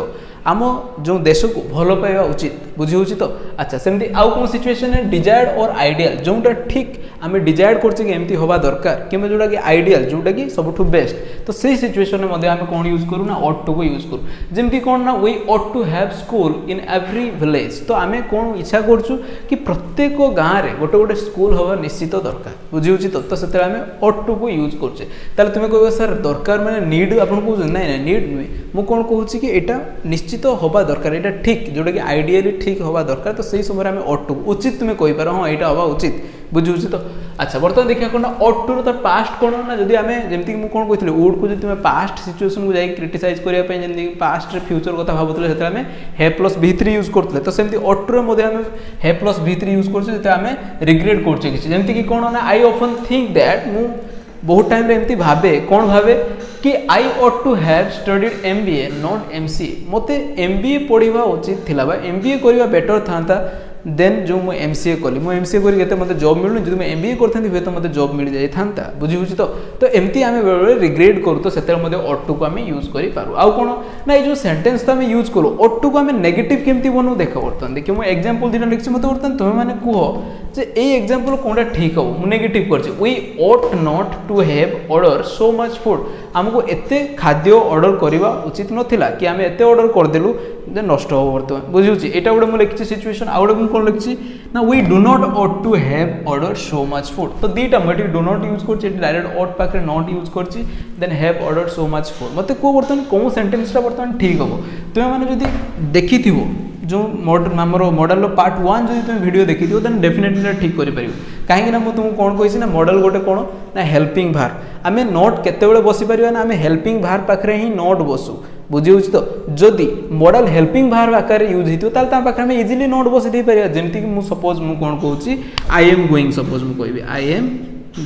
आम जो देश को भल पाइबा उचित बुझी होची तो अच्छा सेमती आउ कौन सिचुएशन है डिजायर्ड और आइडियल जोटा ठीक आम डिजायर्ड करछे कि एमती होबा दरकार कि जोटा कि आइडियल जोटा कि सबठु बेस्ट तो सही सिचुएशन में आम कौन यूज करूँ ना ऑटो को यूज करूँ जमीक कौन ना we ought to have school in every village तो आम कौन इच्छा करूँ कि प्रत्येक गाँव में गोटे गोटे स्कूल हवा निश्चित दरकार बुझी होची तो से आम ऑटो को यूज करछे ताले तुम कह सर दरकार मैंने नीड आप ना नीड नुहे मुझे कौन कहूँ कि यहाँ निश्चित हवा दरकार यहाँ ठीक जोटा कि आइडियली ठीक हवा दरकार तो सही समय आम ऑट टू उचित तुम्हें कही पार हाँ यहाँ हवा उचित बुझुची तो अच्छा बर्तमान देखिए कौन ऑट टू तार पास्ट कौन ना जदि आम जमीक मुझे कौन कही वुड को तुम पास्ट सिचुएसन को जाकर क्रिटिसाइज करने जमी पास्ट फ्यूचर कथा भावुले से आम हे प्लस V3 यूज करते तो सेमती ऑट टू आम हे प्लस V3 यूज कर रिग्रेट करमती कौन ना आई ऑफन थिंक दैट मु बहुत टाइम एमती भावे कौन भावे कि I ought to have studied MBA not MCA मते MBA पढ़ा उचित थिला बा MBA करवा बेटर था देन जो मुझे MCA कली मुझे MCA करके मत जॉब मिलूनी जो मुझे MBA करती हुए तो मत जॉब मिल जाता बुझी तो एमती आम बेले रिग्रेट करूँ तो से ऑट टू को आम यूज करूँ आउ कौन ना ये जो सेंटेंस तो आम यूज करूँ ऑट टू को आम नेगेटिव केमती बनू देख बर्तमान देखिए मुझे एग्जांपल दुटा लिखी मत बर्तमान तुम्हें मैंने कह जे ए एग्जांपल कौनटा ठीक हम मुझे नेगेटिव कर we ought not to have order so much food आमको एते खाद्य ऑर्डर करवा उचित नथिला कि आम एते ऑर्डर करदेलु जे नष्ट हो बर्तमान बुझी एटा गोटे मुझे लिखी सिचुएशन आउ गोटे कौन लिखी ना we do not ought to have order so much food तो दीटा मुझे डू नॉट यूज कर डायरेक्ट ऑट पाखे नॉट यूज कर then have order so much food मत कह बर्तमान कौन सेंटेंसटा बर्तमान ठीक हम तुम्हें मैंने जब देखी जो आमर मॉडल पार्ट 1 जो तुम वीडियो देखी थो देन डेफिनेटली ठीक कर कहीं मुझे तुमको कौन कही ना मॉडल गोटे कौन ना हेल्पिंग भार आम नॉट केते बसी पार ना आम हेल्पिंग भार पाखे ही नॉट बसु बुझी तो जदि मॉडल हेल्पिंग भार आकार यूज होता पाखे आम इजिली नॉट बसई पार जमीक सपोज मुझे कौन कहूँ आई एम गोइंग सपोज मुझे कह आई एम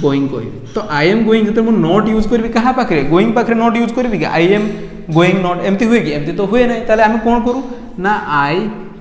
गोइंग कह तो आई एम गोइंग जो नॉट यूज करी क्या पाखे गोइंग पाखे नॉट यूज करी आई एम गोइंग नॉट एमती हुए कि एमती तो हुए ना ताले आम कौन करूँ ना आई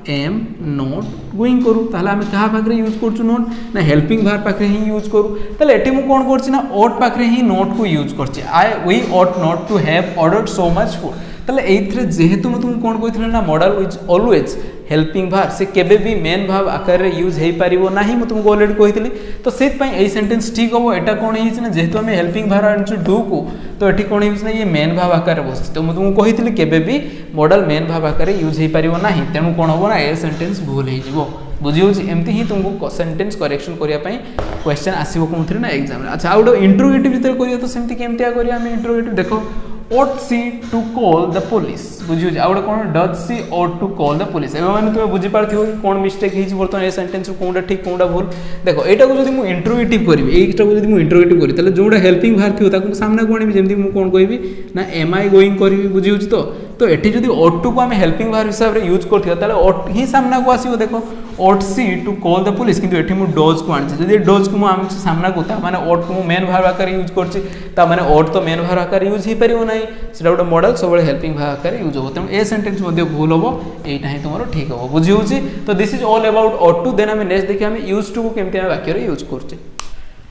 एम नॉट गोइंग करूँ ताले आम क्या पाखे यूज कर नॉट ना हेल्पिंग भार पाखे ही यूज करूँ ताले एटी मु कौन करछि ना ऑट पाखे ही नॉट को यूज करछि I we ought not to have ordered so much food ताले एइथरे जेहेतु मैं तुमको कौन कही ना मॉडल इज ऑलवेज हेल्पिंग भार से केबे भी मेन भाव आकार यूज हो पार ना ही मुझे तुमको अलरेडी कही तो से सेंटेंस ठीक हम यहाँ कौन है जेहेतु आम हेल्पिंग भार आनी डू को तो ये कौन है ये मेन भाव आकार बस तो मुझे तुमको कही केबे भी मॉडल मेन भाव आकार यूज हो पार ना तेणु कौन हम ना ए सेंटेंस भूल हो बुझी एमती ही तुमको सेंटेंस करेक्शन करने क्वेश्चन आसो कौन ना एग्जाम अच्छा आ गए इंटरोगेटिव जो करिए तो सेमती केमती करिए आम इंटरोगेटिव देखो ought she to call the police बुझी आउट कौन does she ought to call the police एवं मैंने तुम्हें बुझी पार थी कौन मिस्टेक है बर्तमान ये सेंटेंस कौनटा ठीक कौनटा भूल देखो यहाँ को जब इंटरोगेटिव करी यहीटा को जब इंटरोगेटिव करी ताले जोड़ा हेल्पिंग भार थी सामना को आनी जमी मुझे कौन कहि ना एम आई गोइंग करी बुझी तो ये जब ought to को आम हेल्पिंग भार हिसाब से यूज करते ought ही सामना को आसो देखो ought she to call the police किंतु एठी मु डज को आनी जदि डज को आम सामना को माने ought को मेन भार आकार यूज करछि ता माने ought तो मेन भार आकार यूज ही परियो नाही सेटा गोटे मॉडल सब हेल्पिंग भार आकार यूज हो तेणु ए सेंटेंस मध्ये भूल हो एटा ही तुमरो ठीक हो बुझी होछि तो this is all about ought to देन हम नेक्स्ट देखि हम यूज टू को केमते हम वाक्य रे यूज करछि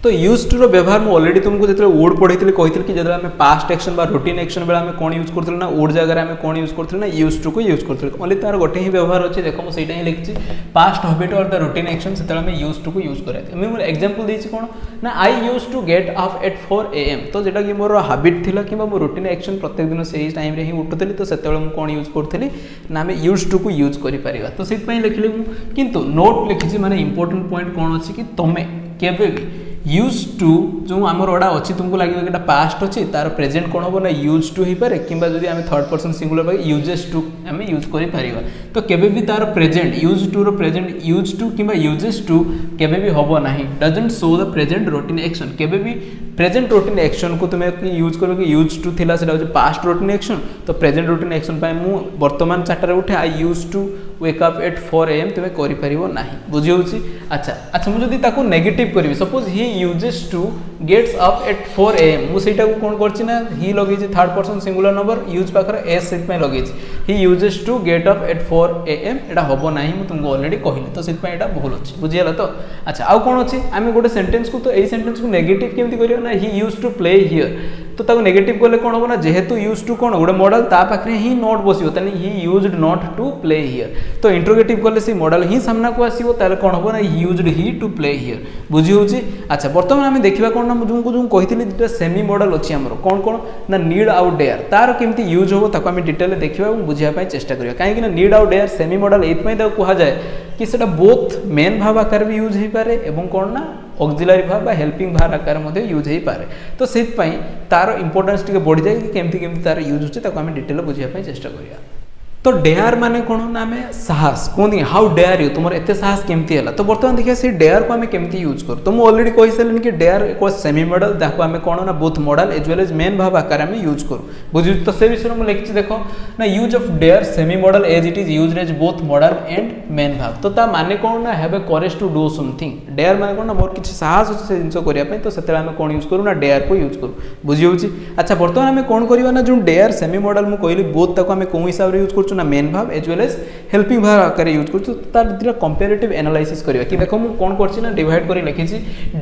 तो यूज टू रो व्यवहार मु ऑलरेडी तुमको जो वर्ड पढ़ी कही कि जब आम पास्ट एक्शन बा रूटीन एक्शन बेला आम कौन यूज करते ना वर्ड जगह आम कौन यूज करते ना यूज टू को यूज करते ओनली तार गोटे ही व्यवहार अच्छे देखो मुझे ही लिखी पास्ट हैबिट और द रूटीन एक्शन से आम यूज टू को यूज कराए मुझे एग्जांपल देछि कौन ना I use to get up at 4 AM तो जेटा कि मोर हैबिट थिला कि मो रूटीन एक्शन प्रत्येक दिन से टाइम रे ही उठुतली तो सेते मु कौन यूज करथली ना आम यूज टू को यूज करि परिबा तो सेत पई लिखली मु किंतु नोट लिखिछि माने इंपोर्टेंट पॉइंट कौन अछि कि तमे केबे भी यूज टू जो आमर अड़ा अच्छी तुमको लगे कि पास्ट अच्छी तार प्रेजेंट कौन हम ना यूज टू हो पारे कि जब आम थर्ड पर्सन सिंगुलर पाई यूजेस टू आम यूज कर तो केबे भी तार प्रेजेंट यूज टू रो प्रेजेंट यूज टू कि यूजेस टू केबे भी हम ना doesn't show the present routine action केबे भी प्रेजेंट रूटीन एक्शन को तुम्हें यूज करो कि यूज टू थिला सेटा होचे पास्ट रूटीन एक्शन तो प्रेजेंट रूटीन एक्शन पाए मु वर्तमान 4 रे उठे I use to wake up at 4 AM तुम्हें करि परिबो नाही बुझी होची अच्छा मु जदी ताको नेगेटिव करबी suppose he uses to gets up at 4 AM मु सेटा को कोन करछि ना ही लगै छै third person singular number use पाखर एस सेट में लगै छै he uses to get up at 4 AM एटा होबो नाही मु तुमको ऑलरेडी कहिली तो सेट पे एटा भूल अछि बुझियला तो अच्छा आ कोन अछि आमे गोटे सेंटेंस को तो एई सेंटेंस को नेगेटिव केमति करियो ना he used to play here तो ताको नेगेटिव करले कोन होबो ना जेहेतु यूज्ड टू कोन गोटे मॉडल ता पाखरे ही नॉट बसियो तने he used not to play here तो इंट्रोगेटिव करले से मॉडल ही सामना को आसीबो ताले कोन होबो ना he used he to play here बुझी होची अच्छा वर्तमान आमे देखिबा कोन ना मुझको जो कहितली जेटा सेमी मॉडल अछि हमरो कोन ना नीड आउट डेयर तार केमति यूज होबो ताको आमे डिटेल देखिबा और बुझिया पय चेष्टा करिया काहे कि ना need ought dare semi modal एत पय ताको कहा जाय कि सेटा बोथ मेन भाव आकार भी यूज ही पारे एवं कोन ना ऑक्सिलरी भाव हेल्पिंग भार आकार यूज हो पारे तो से तार इंपोर्टेंस टे बढ़ी जाए कि केमती तार यूज होचे ताको आमे डिटेल बुझिया पय चेष्टा करिया तो डेयर माने कौन ना आम साहस कहते हाउ डेयर यू तुम एत साहस केमती है। तो बर्तमान देखिए से डेयर को आम केमती यूज कर। तो मुझे अलरेडी कही सारे कि डेयर एक सेमी मॉडल जहाँ आम कौन ना both modal as well as main भाव आकार में यूज करूँ बुझे। तो से विषय में लिखी देख ना use of dare semi modal as it is use as both modal and main भाव। तो ता माने कौन ना have a courage to do something. Dare माने कौन ना मोर किसी साहस अच्छे से जिन करने तो से आम कौन यूज करूँ ना डेयर को यूज करूँ बुझी होची। अच्छा बर्तमान आम कौन करवा ना जो डेयर सेमी मॉडल मुझे कहली बोथ ताको आम कौन हिसाब से यूज कर ना मेन भाव एज वेल एज हेल्पिंग भाव आकार यूज कर। तार दुटा कंपेरेटिव एनालाइसिस करवा कि देखो मुझे कौन कर डिवाइड कर लिखी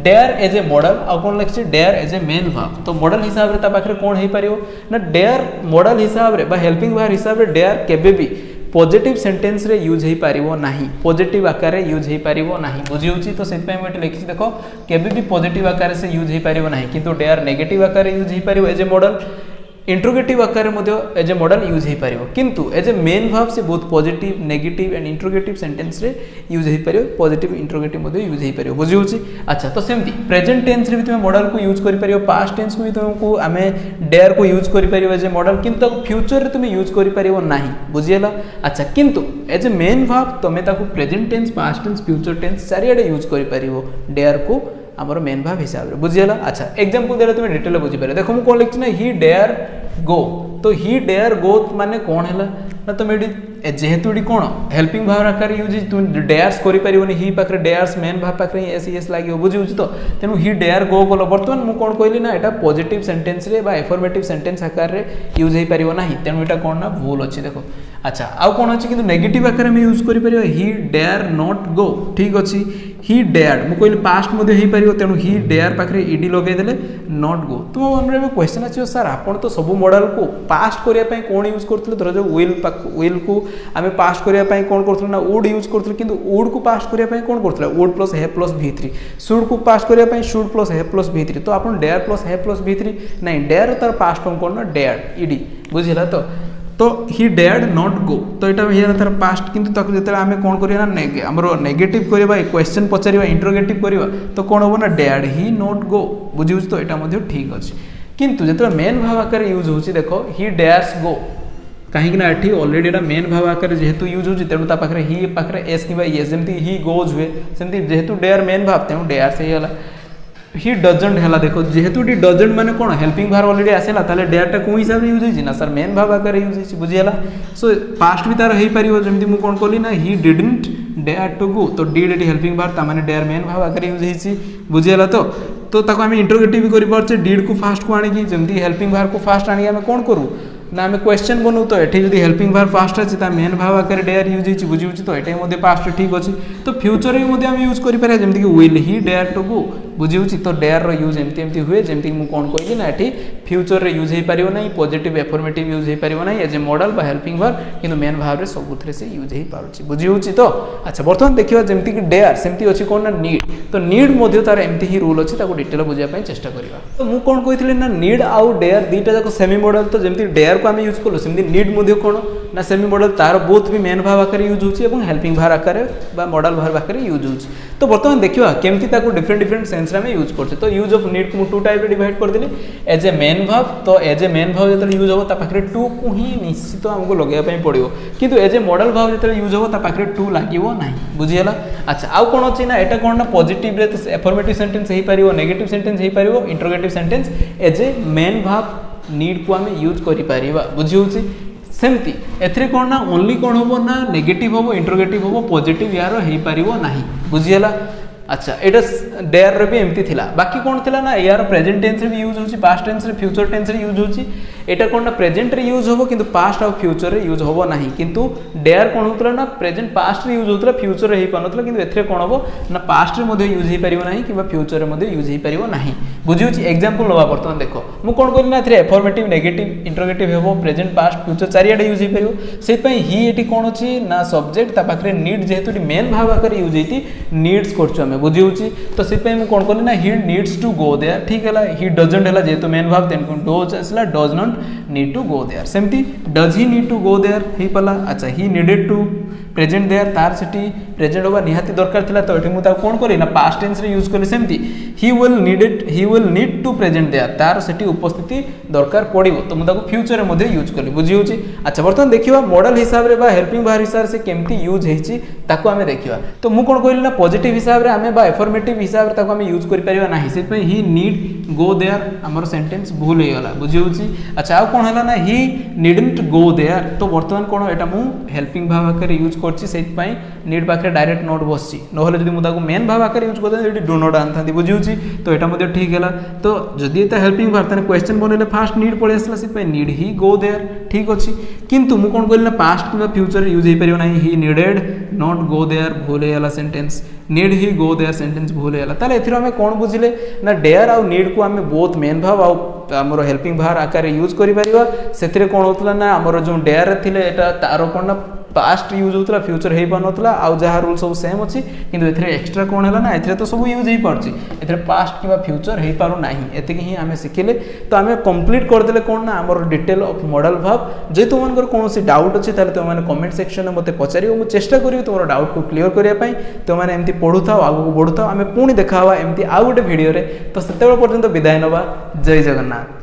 डेयर एज ए मॉडल आ कौन लिखी डेयर एज ए मेन भाव। तो मॉडल हिसाब से पाखे कौन हो पार ना डेयर मॉडल हिसाब से हेल्पिंग भाव हिसाब से डेयर केबे भी पॉजिटिव सेंटेंस रे यूज हो पारिबो नाही पॉजिटिव आकार रे यूज हो पारिबो नाही बुझी होची। तो सेट पे लिखी देखो केबे भी पॉजिटिव आकार से यूज हो पारिबो नाही किंतु डेयर नेगेटिव आकार रे यूज हो पारिबो एज ए मॉडल इंट्रोगेटिव आकार में एज ए मॉडल यूज हो पार किंतु एज ए मेन भाव से बहुत positive negative and interrogative sentence रे यूज हो पार पॉजिटिव इंट्रोगेटिव यूज हो पार बुझी होची। अच्छा तो सेमती प्रेजेंट टेंस रे भी तुम मॉडल को यूज कर पार पास्ट टेंस को भी तुमको आम डेयर को यूज कर पार एज ए मॉडल किंतु फ्यूचर रे तुम यूज कर पार नहीं बुझीगला। अच्छा किंतु एज ए मेन भाव तुम present tense past tense future tense चारिआडे यूज कर पार डेयर को आमर मेन भाव हिसाब से बुझीगला। अच्छा एग्जांपल देले तुम डिटेल बुझीपारे देखो मुझे कौन लिखी ना ही डेयर गो। तो ही डेयर गो माने कौन है ना तुम ये जेहेतु ये कौन हेल्पिंग भाव आकार यूज तुम डेयर्स कर ही पाखे डेयर्स मेन भाव पाखे एस एस लगे बुझी तो तेणु ही डेयर गो गल बर्तमान मुझे कौन कहली ना यहाँ पॉजिटिव सेंटेंस रे बा एफर्मेटिव सेंटेंस आकार रे यूज हो पार ना तेणु यहाँ कौन ना भूल अच्छी देखो। अच्छा आउ कौन अच्छी कि नेगेटिव आकार में यूज कर ही डेयर नॉट गो ठीक अच्छी ही डेयर्ड मुझे कहली पास्ट हो पार तेणु ही डेयर पाखे इडी लगेदेले नॉट गो। तुम मन में क्वेश्चन आस सर आप तो सब मॉडल को पास्ट करने कौन यूज करते धर जो विल को आम पास्ट करने कौन करूँ ना वुड यूज करूँ कि वुड को पास्ट करने कौन करूँ would plus have plus V3 should को पास्ट करने should plus have plus V3 तो आप dare plus have plus V3 नहीं डेयर तार पास्ट फॉर्म कौन ना डेयर्ड इडी बुझीला। तो ही डेयर्ड नॉट गो तो यहाँ तार पास्ट किंतु ताको जते आमे कौन करिया ना हमरो नेगेटिव करबा क्वेश्चन पचारिबा इंटरोगेटिव करबा तो कौन हो ना डेयर्ड ही नॉट गो बुझी तो यहाँ मध्य ठीक अच्छे किंतु जो मेन भाव आकार यूज होची देखो ही डेयर्स गो कहीं ये ऑलरेडी एटा मेन भाव आकार जेहेतु यूज होची तेणु ता पाखरे ही पाखरे एस कि ये जमती ही गोज हुए सेमती जेहेतु डेयर मेन भाव तेणु डेयर से ही ही डजंट है देखो जेहेतु डी डजंट माने कौन हेल्पिंग भाव ऑलरेडी आसेला ताले डेयरटा को हिसाब से यूज होची ना सर मेन भाव आकार यूज होची बुझियाला। सो पास्ट भी तार हेई परिबो जेमती मु कोन कहली ना he didn't dare to go तो डिड एटी हेल्पिंग भाव ता माने डेयर मेन भाव आकार यूज होची बुझियाला। तो ताको आमे इंटरोगेटिव भी करि पारछे डिड को फास्ट को आनी कि जेमती हेल्पिंग भाव को फास्ट आनी आमे कोन करू ना आम क्वेश्चन बनू तो ये जो हेल्पिंग भाव फास्ट अच्छे मेन भाव आकार डेयर यूज होती बुझी तो ये पास्ट ठीक अच्छे। तो फ्यूचर भी आम यूज करें जमीक will he dare to go बुझी तो डेयर यूज एमती हुए जमीक मुझे कौन कहली ना ये फ्यूचर यूज हो पार ना पॉजिटिव एफर्मेटिव यूज हो पार ना एज ए मॉडल बा हेल्पिंग भाव कि मेन भाव सब से यूज हो पार्टी बुझी तो। अच्छा बर्तमान देखा जमीक डेयर सेमती अच्छी कौन ना नीड तो नीड तार एमती ही रूल अच्छे डिटेल बुझापी चेष्टा करवा। तो मुझे कौन कही ना नीड आउ डेयर दुईटा जाक सेमी मॉडल तो जमी डेयर को आम यूज कलु सेमती नीड मध्य कौन ना सेमी मॉडल तार बोथ भी मेन भाव आकार यूज होची हेल्पिंग भाव आकार बा मॉडल भाव आकार यूज होची। तो बर्तमान देखा केमती डिफरेंट डिफरेंट सेंस में यूज करछे। तो यूज ऑफ नीड को टू टाइप डिवाइड कर देली एज ए मेन भाव तो एज ए मेन भाव जो यूज हो पाखे टू को ही निश्चित आमको लगे पड़ो किंतु एज ए मॉडल भाव जो यूज हो पाखे टू लगे ना बुझीगला। अच्छा आउ कौन अच्छी ना यहाँ कौन ना पॉजिटिव रे तो एफर्मेटिव सेंटेंस हो पार नेगेटिव सेंटेंस हो पार interrogative sentence as a main भाव नीड को आम यूज कर बुझी सेमती एथरे कौन ना ओनली कौन हम ना नेगेटिव हम इंटरोगेटिव हम पॉजिटिव यार हो पार ना बुझीगला। अच्छा यहाँ डेयर भी एमती थिला बाकी कौन थिला ना यार प्रेजेंट टेंस भी यूज होची पास्ट टेंस रे फ्यूचर टेंस रे यूज होची एटा कौन ना प्रेजेंट रे यूज होबो किंतु पास्ट और फ्यूचर रे यूज होबो नाही किंतु डेयर कौन होतला ना प्रेजेंट पास्ट रे यूज होतला फ्यूचर रे हे पानतला किंतु एथरे कौन होबो ना पास्ट रे मध्ये यूज हे परिबो नाही किबा फ्यूचर रे मध्ये यूज हे परिबो नाही बुझी होची। एग्जांपल लवा बर्तमान देखो मु कौन कहली ना एथरे एफर्मेटिव नेगेटिव इंटरोगेटिव हेबो प्रेजेंट पास्ट फ्यूचर चारियाडे यूज हे परिबो सेत पई ही एटी कौन अछि ना सब्जेक्ट ता पाखरे नीड जेहेतु मेन भाव आकर यूज हेती नीड्स करछु हमें बुझी होची। तो से कौन कली ना he needs to go there ठीक है ही डजंट है जेहेतु मेन भाव तेन डोज आसला does not need to go there सेमती does he need to go there ही पाला। अच्छा he needed to present there तार सेठी प्रेजेंट होबा निहाती दरकार थिला तो एठी मु ता कोन करी ना पास्ट टेंस रे यूज करी सेमती he will need to present there तार सेठी उपस्थिति दरकार पड़िबो तो मु ताको फ्यूचर रे मध्ये यूज करी बुझी होची। अच्छा बर्तमान देखिबा मॉडल हिसाब रे बा हेल्पिंग वर्ब हिसाब से केमती यूज हेची ताको हमें देखिबा तो मु कोन कहली ना पॉजिटिव हिसाब रे हमें बा एफर्मेटिव हिसाब रे ताको हमें यूज करि परिबा नाही से पे ही नीड गो देयर हमर सेंटेंस भूल हे गला बुझी होची। अच्छा आ कोन हला ना ही नीडंट गो देयर तो बर्तमान कोन एटा मु हेल्पिंग वर्ब आकर यूज करछि सेट पई नीड पाखरे डायरेक्ट नोट बसछि नहले जदि मु ताको मेन वर्ब आकर यूज करते एटी डू नॉट आनथांती बुझी होची तो एटा मध्ये ठीक हैला। तो जदि एता हेल्पिंग वर्ब तने क्वेश्चन बनेले फास्ट नीड पळे आसला से पे नीड ही गो देयर ठीक अछि किंतु मु कोन कहली ना पास्ट किबा फ्यूचर यूज हे परियो नाही he needed not go there भूल हे गला sentence need he go there sentence भूल हे गला ताले एथिरो हमें कोन बुझिले ना डेयर आ नीड को हमें बोथ मेन वर्ब आ हमर हेल्पिंग वर्ब आकार यूज करि परिबा सेथिरे कोन होतला ना हमर जो डेयर थिले एटा तारो कोन ना पास्ट यूज होतला फ्यूचर हे बनतला आ जहा रूल सब सेम अछि किंतु एथिरे एक्स्ट्रा कोन हला ना एथिरे तो सब यूज हे परछि एथिरे पास्ट किबा फ्यूचर हे पारो नाही एति ही हमें सिखिले तो हमें कंप्लीट कर देले कोन ना हमर डिटेल ऑफ मॉडल वर्ब जे तुमनकर कोनोसी डाउट अछि ताले तुम माने कमेंट सेक्शन में मते पचारियो मु चेष्टा करियो तोर डाउट को क्लियर करिया पई तो माने एमती पढुथाओ आगु को बढ़ुथाओ हमें पुणी देखावा एमती आ गोटे वीडियो रे तो सेतेबेल पर्यंत विदाय नबा जय जगन्नाथ।